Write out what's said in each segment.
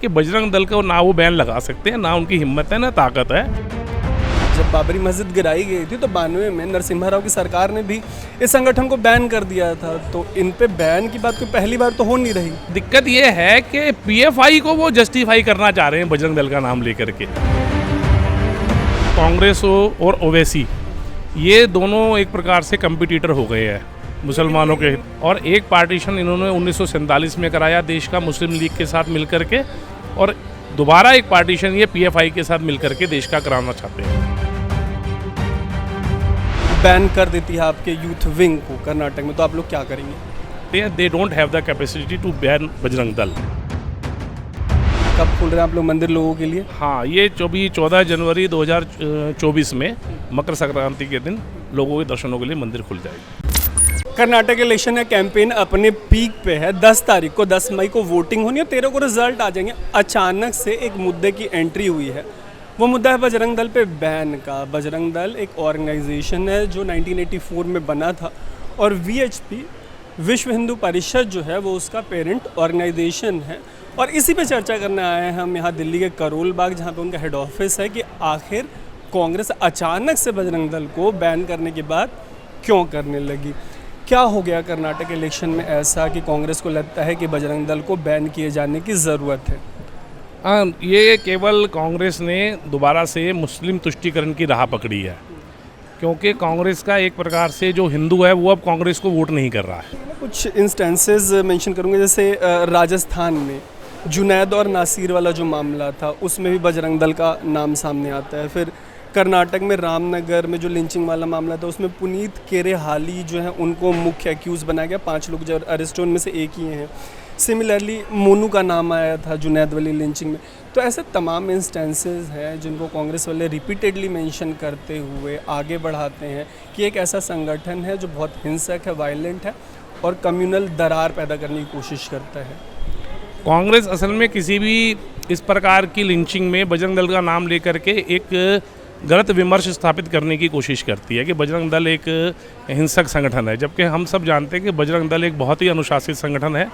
कि बजरंग दल को ना वो बैन लगा सकते हैं, ना उनकी हिम्मत है, ना ताकत है। जब बाबरी मस्जिद गिराई गई थी तो 92 में नरसिम्हा राव की सरकार ने भी इस संगठन को बैन कर दिया था, तो इन पे बैन की बात कोई पहली बार तो हो नहीं रही। दिक्कत ये है कि पीएफआई को वो जस्टिफाई करना चाह रहे हैं बजरंग दल का नाम लेकर के। कांग्रेस और ओवैसी ये दोनों एक प्रकार से कंपटीटर हो गए हैं मुसलमानों के, और एक पार्टीशन इन्होंने 1947 में कराया देश का मुस्लिम लीग के साथ मिलकर के, और दोबारा एक पार्टीशन ये पीएफआई के साथ मिलकर के देश का कराना चाहते हैं। बैन कर देती है आपके यूथ विंग को कर्नाटक में, तो आप लोग क्या करेंगे? They don't have the capacity to ban Bajrang Dal. कब खोल रहे हैं आप लोग मंदिर लोगों के लिए? हाँ, ये 14 जनवरी 2024 में मकर संक्रांति के दिन लोगों के दर्शनों के लिए मंदिर खुल जाएगी। कर्नाटक इलेक्शन है, कैंपेन अपने पीक पे है। 10 तारीख को 10 मई को वोटिंग होनी है, 13 को रिजल्ट आ जाएंगे। अचानक से एक मुद्दे की एंट्री हुई है, वो मुद्दा है बजरंग दल पे बैन का। बजरंग दल एक ऑर्गेनाइजेशन है जो 1984 में बना था, और वीएचपी विश्व हिंदू परिषद जो है वो उसका पेरेंट ऑर्गेनाइजेशन है। और इसी पे चर्चा करने आए हैं हम यहाँ दिल्ली के करोल बाग, जहाँ पे उनका हेड ऑफिस है, कि आखिर कांग्रेस अचानक से बजरंग दल को बैन करने के बाद क्यों करने लगी। क्या हो गया कर्नाटक इलेक्शन में ऐसा कि कांग्रेस को लगता है कि बजरंग दल को बैन किए जाने की ज़रूरत है? ये केवल कांग्रेस ने दोबारा से मुस्लिम तुष्टीकरण की राह पकड़ी है, क्योंकि कांग्रेस का एक प्रकार से जो हिंदू है वो अब कांग्रेस को वोट नहीं कर रहा है। कुछ इंस्टेंसेस मेंशन करूँगा, जैसे राजस्थान में जुनैद और नासिर वाला जो मामला था उसमें भी बजरंग दल का नाम सामने आता है। फिर कर्नाटक में रामनगर में जो लिंचिंग वाला मामला था उसमें पुनीत केरेहाली जो है उनको मुख्य एक्यूज़ बनाया गया। 5 लोग जो अरेस्ट उनमें से एक ही हैं। सिमिलरली मोनू का नाम आया था जुनैद वाली लिंचिंग में। तो ऐसे तमाम इंस्टेंसेस हैं जिनको कांग्रेस वाले रिपीटेडली मेंशन करते हुए आगे बढ़ाते हैं कि एक ऐसा संगठन है जो बहुत हिंसक है, वायलेंट है और कम्युनल दरार पैदा करने की कोशिश करता है। कांग्रेस असल में किसी भी इस प्रकार की लिंचिंग में बजरंग दल का नाम लेकर के एक गलत विमर्श स्थापित करने की कोशिश करती है कि बजरंग दल एक हिंसक संगठन है, जबकि हम सब जानते हैं कि बजरंग दल एक बहुत ही अनुशासित संगठन है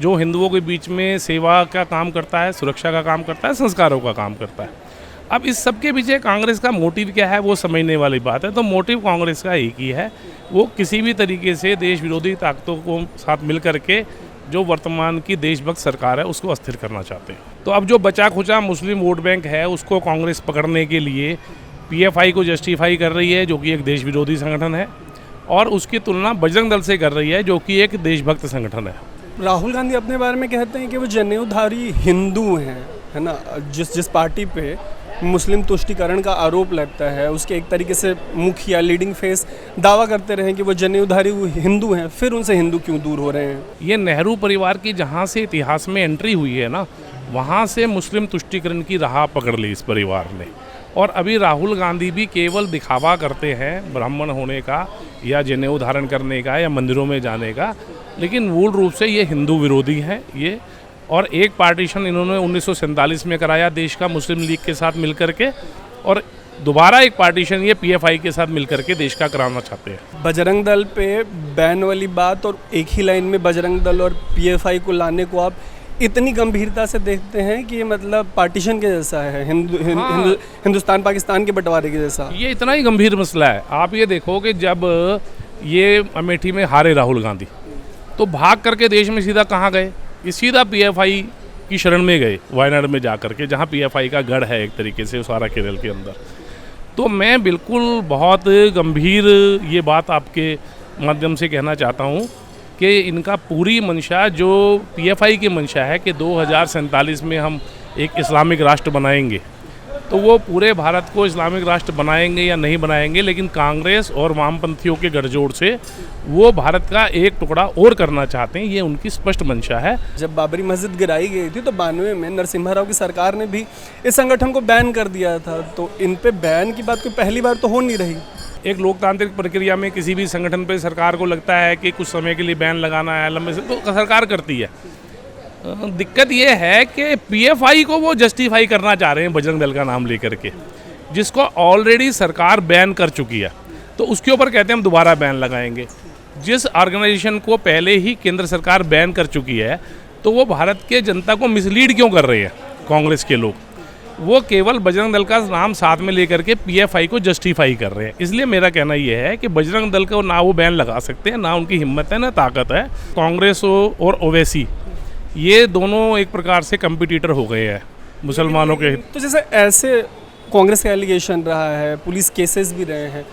जो हिंदुओं के बीच में सेवा का काम करता है, सुरक्षा का काम करता है, संस्कारों का काम करता है। अब इस सब के पीछे कांग्रेस का मोटिव क्या है वो समझने वाली बात है। तो मोटिव कांग्रेस का एक ही है, वो किसी भी तरीके से देश विरोधी ताकतों को साथ मिल करके जो वर्तमान की देशभक्त सरकार है उसको अस्थिर करना चाहते हैं। तो अब जो बचा खुचा मुस्लिम वोट बैंक है उसको कांग्रेस पकड़ने के लिए पीएफआई को जस्टिफाई कर रही है, जो कि एक देश विरोधी संगठन है, और उसकी तुलना बजरंग दल से कर रही है जो कि एक देशभक्त संगठन है। राहुल गांधी अपने बारे में कहते हैं कि वो जनेऊधारी हिंदू हैं, है ना। जिस पार्टी पे मुस्लिम तुष्टीकरण का आरोप लगता है उसके एक तरीके से मुखिया लीडिंग फेस दावा करते रहे कि वो जनेऊधारी हिंदू हैं, फिर उनसे हिंदू क्यों दूर हो रहे हैं? ये नेहरू परिवार की जहाँ से इतिहास में एंट्री हुई है ना, वहाँ से मुस्लिम तुष्टीकरण की राह पकड़ ली इस परिवार ने। और अभी राहुल गांधी भी केवल दिखावा करते हैं ब्राह्मण होने का या जनेऊ धारण करने का या मंदिरों में जाने का, लेकिन मूल रूप से ये हिंदू विरोधी हैं ये। और एक पार्टीशन इन्होंने 1947 में कराया देश का मुस्लिम लीग के साथ मिलकर के, और दोबारा एक पार्टीशन ये पीएफआई के साथ मिलकर के देश का कराना चाहते हैं। बजरंग दल पे बैन वाली बात और एक ही लाइन में बजरंग दल और पीएफआई को लाने को आप इतनी गंभीरता से देखते हैं कि ये मतलब पार्टीशन के जैसा है, हिंदुस्तान पाकिस्तान के बंटवारे के जैसा। ये इतना ही गंभीर मसला है। आप ये देखो कि जब ये अमेठी में हारे राहुल गांधी तो भाग करके देश में सीधा कहाँ गए? ये सीधा पीएफआई की शरण में गए, वायनाड में जा करके, जहाँ पीएफआई का गढ़ है एक तरीके से सारा केरल के अंदर। तो मैं बिल्कुल बहुत गंभीर ये बात आपके माध्यम से कहना चाहता हूँ कि इनका पूरी मंशा जो पीएफआई की मंशा है कि 2047 में हम एक इस्लामिक राष्ट्र बनाएंगे, तो वो पूरे भारत को इस्लामिक राष्ट्र बनाएंगे या नहीं बनाएंगे, लेकिन कांग्रेस और वामपंथियों के गठजोड़ से वो भारत का एक टुकड़ा और करना चाहते हैं। ये उनकी स्पष्ट मंशा है। जब बाबरी मस्जिद गिराई गई थी तो 92 में नरसिम्हा राव की सरकार ने भी इस संगठन को बैन कर दिया था, तो इन पे बैन की बात कोई पहली बार तो हो नहीं रही। एक लोकतांत्रिक प्रक्रिया में किसी भी संगठन पे सरकार को लगता है कि कुछ समय के लिए बैन लगाना है लंबे से, तो सरकार करती है। दिक्कत ये है कि पीएफआई को वो जस्टिफाई करना चाह रहे हैं बजरंग दल का नाम लेकर के, जिसको ऑलरेडी सरकार बैन कर चुकी है, तो उसके ऊपर कहते हैं हम दोबारा बैन लगाएंगे। जिस ऑर्गेनाइजेशन को पहले ही केंद्र सरकार बैन कर चुकी है, तो वो भारत के जनता को मिसलीड क्यों कर रही है? कांग्रेस के लोग, वो केवल बजरंग दल का नाम साथ में लेकर के पीएफआई को जस्टिफाई कर रहे हैं। इसलिए मेरा कहना ये है कि बजरंग दल को ना वो बैन लगा सकते हैं, ना उनकी हिम्मत है, ना ताकत है। कांग्रेस और ओवैसी ये दोनों एक प्रकार से कंपिटिटर हो गए हैं मुसलमानों के। तो जैसे ऐसे कांग्रेस का एलिगेशन रहा है, पुलिस केसेस भी रहे हैं,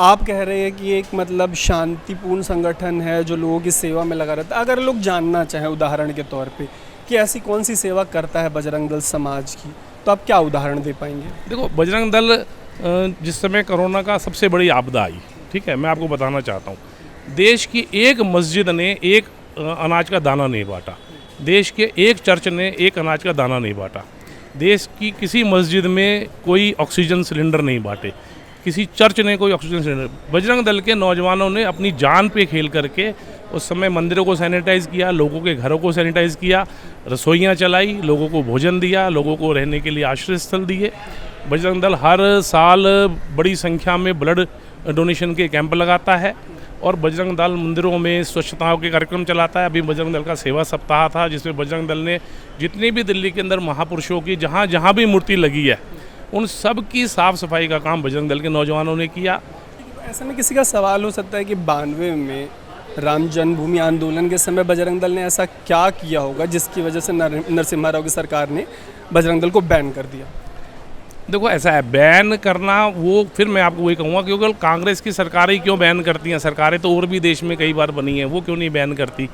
आप कह रहे हैं कि ये एक मतलब शांतिपूर्ण संगठन है जो लोगों की सेवा में लगा रहता है। अगर लोग जानना चाहें उदाहरण के तौर पे कि ऐसी कौन सी सेवा करता है बजरंग दल समाज की, तो आप क्या उदाहरण दे पाएंगे? देखो, बजरंग दल जिस समय कोरोना का सबसे बड़ी आपदा आई, ठीक है, मैं आपको बताना चाहता हूँ, देश की एक मस्जिद ने एक अनाज का दाना नहीं बांटा, देश के एक चर्च ने एक अनाज का दाना नहीं बांटा, देश की किसी मस्जिद में कोई ऑक्सीजन सिलेंडर नहीं बांटे, किसी चर्च ने कोई ऑक्सीजन सिलेंडर। बजरंग दल के नौजवानों ने अपनी जान पे खेल करके उस समय मंदिरों को सैनिटाइज़ किया, लोगों के घरों को सैनिटाइज़ किया, रसोइयाँ चलाई, लोगों को भोजन दिया, लोगों को रहने के लिए आश्रय स्थल दिए। बजरंग दल हर साल बड़ी संख्या में ब्लड डोनेशन के कैंप लगाता है और बजरंग दल मंदिरों में स्वच्छता के कार्यक्रम चलाता है। अभी बजरंग दल का सेवा सप्ताह था, जिसमें बजरंग दल ने जितनी भी दिल्ली के अंदर महापुरुषों की जहाँ जहाँ भी मूर्ति लगी है, उन सब की साफ़ सफाई का काम बजरंग दल के नौजवानों ने किया। ऐसे में किसी का सवाल हो सकता है कि 92 में राम जन्मभूमि आंदोलन के समय बजरंग दल ने ऐसा क्या किया होगा जिसकी वजह से नरसिम्हा राव की सरकार ने बजरंग दल को बैन कर दिया? देखो, ऐसा है, बैन करना वो फिर मैं आपको वही कहूँगा, क्योंकि कांग्रेस की सरकारें क्यों बैन करती हैं? सरकारें तो और भी देश में कई बार बनी हैं, वो क्यों नहीं बैन करती?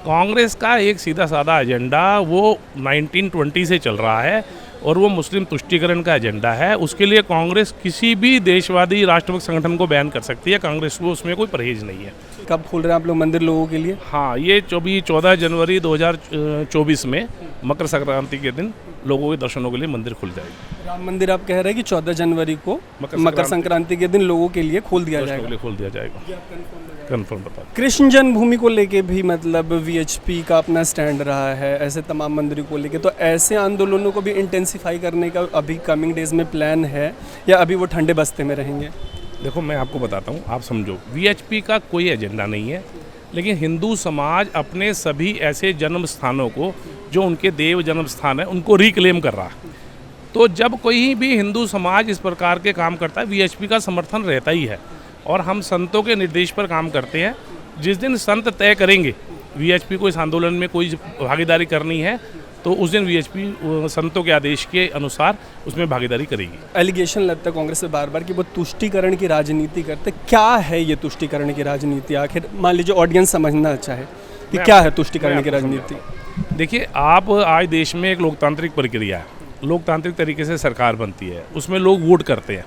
कांग्रेस का एक सीधा साधा एजेंडा वो 1920 से चल रहा है और वो मुस्लिम तुष्टीकरण का एजेंडा है। उसके लिए कांग्रेस किसी भी देशवादी राष्ट्रभक्त संगठन को बैन कर सकती है, कांग्रेस को उसमें कोई परहेज नहीं है। कब खोल रहे हैं आप लोग मंदिर लोगों के लिए? हाँ, ये 14 जनवरी 2024 में मकर संक्रांति के दिन लोगों के दर्शनों के लिए मंदिर खुल जाएगी। राम मंदिर आप कह रहे हैं कि 14 जनवरी को मकर संक्रांति के दिन लोगों के लिए खोल दिया जाएगा? खोल दिया जाएगा, कंफर्म बता। कृष्ण जन्मभूमि को लेके भी मतलब वीएचपी का अपना स्टैंड रहा है, ऐसे तमाम मंदिरों को लेके, तो ऐसे आंदोलनों को भी इंटेंसिफाई करने का अभी कमिंग डेज में प्लान है या अभी वो ठंडे बस्ते में रहेंगे? देखो, मैं आपको बताता हूँ, आप समझो, वीएचपी का कोई एजेंडा नहीं है, लेकिन हिंदू समाज अपने सभी ऐसे जन्म स्थानों को जो उनके देव जन्म स्थान है उनको रिक्लेम कर रहा है। तो जब कोई भी हिंदू समाज इस प्रकार के काम करता है, वीएचपी का समर्थन रहता ही है और हम संतों के निर्देश पर काम करते हैं। जिस दिन संत तय करेंगे वीएचपी को इस आंदोलन में कोई भागीदारी करनी है, तो उस दिन वीएचपी संतों के आदेश के अनुसार उसमें भागीदारी करेगी। एलिगेशन लगता है कांग्रेस से बार बार कि वो तुष्टीकरण की राजनीति करते। क्या है ये तुष्टीकरण की राजनीति? आखिर मान लीजिए ऑडियंस समझना चाहे कि क्या है तुष्टीकरण की राजनीति। देखिए, आप आज देश में एक लोकतांत्रिक प्रक्रिया है, लोकतांत्रिक तरीके से सरकार बनती है, उसमें लोग वोट करते हैं।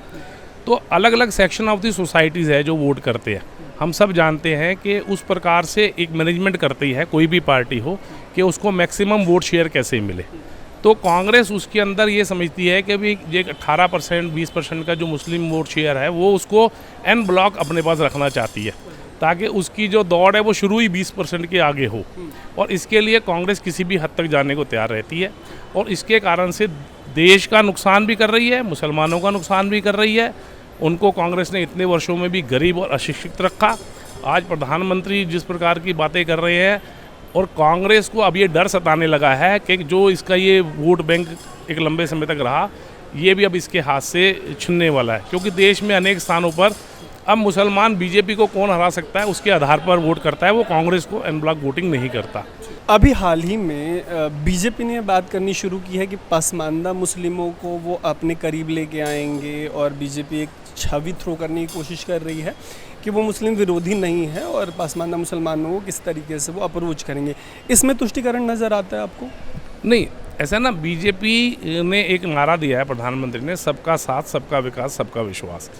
तो अलग अलग सेक्शन ऑफ द सोसाइटीज़ है जो वोट करते हैं। हम सब जानते हैं कि उस प्रकार से एक मैनेजमेंट करती है कोई भी पार्टी हो कि उसको मैक्सिमम वोट शेयर कैसे मिले। तो कांग्रेस उसके अंदर ये समझती है कि अभी ये 18% 20% का जो मुस्लिम वोट शेयर है वो उसको एन ब्लॉक अपने पास रखना चाहती है, ताकि उसकी जो दौड़ है वो शुरू ही 20% के आगे हो। और इसके लिए कांग्रेस किसी भी हद तक जाने को तैयार रहती है और इसके कारण से देश का नुकसान भी कर रही है, मुसलमानों का नुकसान भी कर रही है। उनको कांग्रेस ने इतने वर्षों में भी गरीब और अशिक्षित रखा। आज प्रधानमंत्री जिस प्रकार की बातें कर रहे हैं, और कांग्रेस को अब ये डर सताने लगा है कि जो इसका ये वोट बैंक एक लंबे समय तक रहा, ये भी अब इसके हाथ से छिनने वाला है, क्योंकि देश में अनेक स्थानों पर अब मुसलमान बीजेपी को कौन हरा सकता है उसके आधार पर वोट करता है, वो कांग्रेस को एन ब्लॉक वोटिंग नहीं करता। अभी हाल ही में बीजेपी ने बात करनी शुरू की है कि पसमानदा मुस्लिमों को वो अपने करीब लेके आएंगे और बीजेपी एक छवि थ्रो करने की कोशिश कर रही है कि वो मुस्लिम विरोधी नहीं है और पसमानदा मुसलमानों को किस तरीके से वो अप्रोच करेंगे। इसमें तुष्टीकरण नज़र आता है आपको? नहीं, ऐसा ना, बीजेपी ने एक नारा दिया है प्रधानमंत्री ने, सबका साथ, सबका विकास, सबका विश्वास।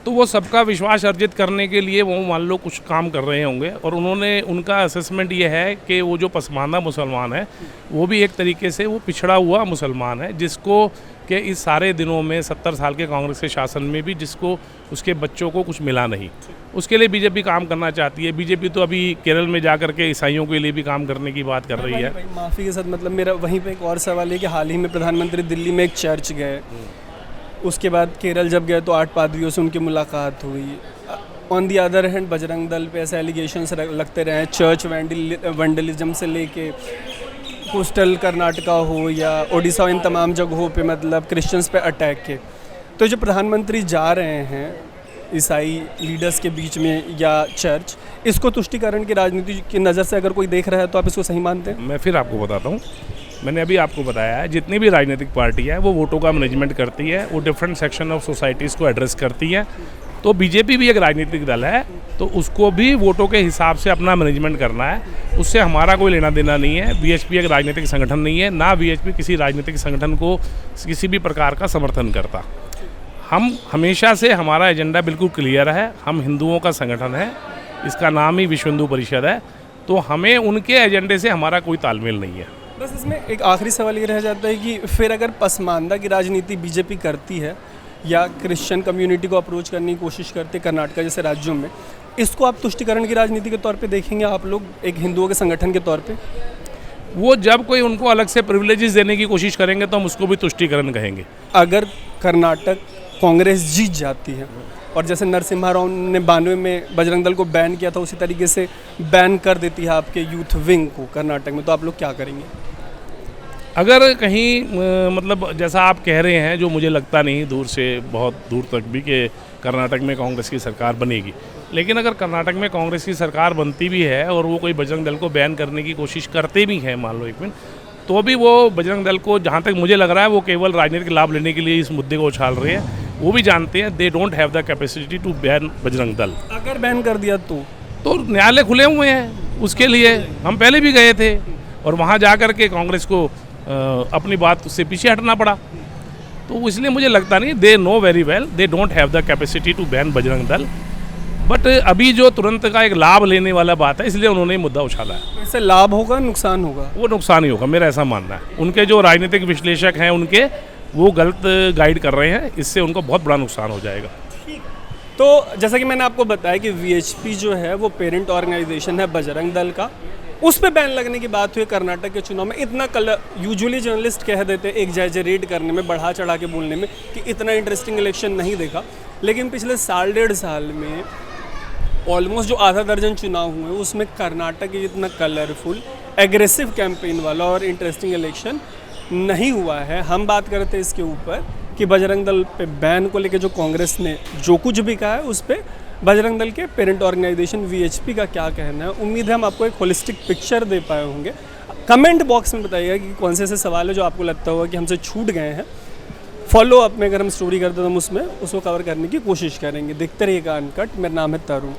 तो वो सबका विश्वास अर्जित करने के लिए वो मान लो कुछ काम कर रहे होंगे, और उन्होंने उनका असेसमेंट ये है कि वो जो पसमानदा मुसलमान है वो भी एक तरीके से वो पिछड़ा हुआ मुसलमान है, जिसको कि इस सारे दिनों में 70 साल के कांग्रेस के शासन में भी जिसको उसके बच्चों को कुछ मिला नहीं, उसके लिए बीजेपी काम करना चाहती है। बीजेपी तो अभी केरल में जा कर के ईसाइयों के लिए भी काम करने की बात कर रही है। माफ़ी के साथ मतलब मेरा वहीं पे एक और सवाल है कि हाल ही में प्रधानमंत्री दिल्ली में एक चर्च गए, उसके बाद केरल जब गए तो 8 पादरियों से उनकी मुलाकात हुई। On the other hand Bajrang Dal पे ऐसे एलिगेशंस लगते रहे, चर्च वैंडलिज्म से लेके कोस्टल कर्नाटका हो या ओडिशा, इन तमाम जगहों पे मतलब क्रिश्चियंस पे अटैक के, तो जो प्रधानमंत्री जा रहे हैं ईसाई लीडर्स के बीच में या चर्च, इसको तुष्टिकरण की राजनीति की नज़र से अगर कोई देख रहा है तो आप इसको सही मानते हैं? मैं फिर आपको बताता हूँ, मैंने अभी आपको बताया है, जितनी भी राजनीतिक पार्टी है वो वोटों का मैनेजमेंट करती है, वो डिफरेंट सेक्शन ऑफ सोसाइटीज़ को एड्रेस करती है। तो बीजेपी भी एक राजनीतिक दल है, तो उसको भी वोटों के हिसाब से अपना मैनेजमेंट करना है, उससे हमारा कोई लेना देना नहीं है। वीएचपी एक राजनीतिक संगठन नहीं है, ना वीएचपी किसी राजनीतिक संगठन को किसी भी प्रकार का समर्थन करता। हम हमेशा से, हमारा एजेंडा बिल्कुल क्लियर है, हम हिंदुओं का संगठन है, इसका नाम ही विश्व हिंदू परिषद है, तो हमें उनके एजेंडे से हमारा कोई तालमेल नहीं है। बस इसमें एक आखिरी सवाल ये रह जाता है कि फिर अगर पसमानदा की राजनीति बीजेपी करती है या क्रिश्चियन कम्युनिटी को अप्रोच करने की कोशिश करते कर्नाटक जैसे राज्यों में, इसको आप तुष्टिकरण की राजनीति के तौर पे देखेंगे आप लोग एक हिंदुओं के संगठन के तौर पे? वो जब कोई उनको अलग से प्रिविलेजेस देने की कोशिश करेंगे तो हम उसको भी तुष्टिकरण कहेंगे। अगर कर्नाटक कांग्रेस जीत जाती है और जैसे नरसिम्हा राव ने 92 में बजरंग दल को बैन किया था, उसी तरीके से बैन कर देती है आपके यूथ विंग को कर्नाटक में, तो आप लोग क्या करेंगे? अगर कहीं मतलब जैसा आप कह रहे हैं, जो मुझे लगता नहीं दूर से बहुत दूर तक भी कि कर्नाटक में कांग्रेस की सरकार बनेगी, लेकिन अगर कर्नाटक में कांग्रेस की सरकार बनती भी है और वो कोई बजरंग दल को बैन करने की कोशिश करते भी हैं, मान लो एक मिनट, तो भी वो बजरंग दल को, जहाँ तक मुझे लग रहा है, वो केवल राजनीतिक लाभ लेने के लिए इस मुद्दे को उछाल रहे हैं। वो भी जानते हैं they don't have the capacity to ban Bajrang Dal. अगर बैन कर दिया तो न्यायालय खुले हुए हैं उसके लिए, हम पहले भी गए थे और वहाँ जा कर के कांग्रेस को अपनी बात से पीछे हटना पड़ा, तो इसलिए मुझे लगता नहीं, they know very well they don't have the capacity to ban Bajrang Dal. But अभी जो तुरंत का एक लाभ लेने वाला बात है, इसलिए उन्होंने मुद्दा उछाला है। इससे लाभ होगा नुकसान होगा? वो नुकसान ही होगा, मेरा ऐसा मानना है। उनके जो राजनीतिक विश्लेषक हैं उनके, वो गलत गाइड कर रहे हैं, इससे उनको बहुत बड़ा नुकसान हो जाएगा। तो जैसा कि मैंने आपको बताया कि वीएचपी जो है वो पेरेंट ऑर्गेनाइजेशन है बजरंग दल का, उस पे बैन लगने की बात हुई कर्नाटक के चुनाव में। इतना कल यूजुअली जर्नलिस्ट कह देते हैं एग्जैजरेट करने में, बढ़ा चढ़ा के बोलने में, कि इतना इंटरेस्टिंग इलेक्शन नहीं देखा, लेकिन पिछले 1.5 साल में ऑलमोस्ट जो आधा दर्जन चुनाव हुए उसमें कर्नाटक इतना कलरफुल, एग्रेसिव कैंपेन वाला और इंटरेस्टिंग इलेक्शन नहीं हुआ है। हम बात करते हैं इसके ऊपर कि बजरंग दल पे बैन को लेके जो कांग्रेस ने जो कुछ भी कहा है, उस पर बजरंग दल के पेरेंट ऑर्गेनाइजेशन वीएचपी का क्या कहना है। उम्मीद है हम आपको एक होलिस्टिक पिक्चर दे पाए होंगे। कमेंट बॉक्स में बताइएगा कि कौन से ऐसे सवाल है जो आपको लगता होगा कि हमसे छूट गए हैं। फॉलो अप में अगर हम स्टोरी करते तो हम उसमें उसको कवर करने की कोशिश करेंगे। देखते रहिएगा अनकट। मेरा नाम है तरुण।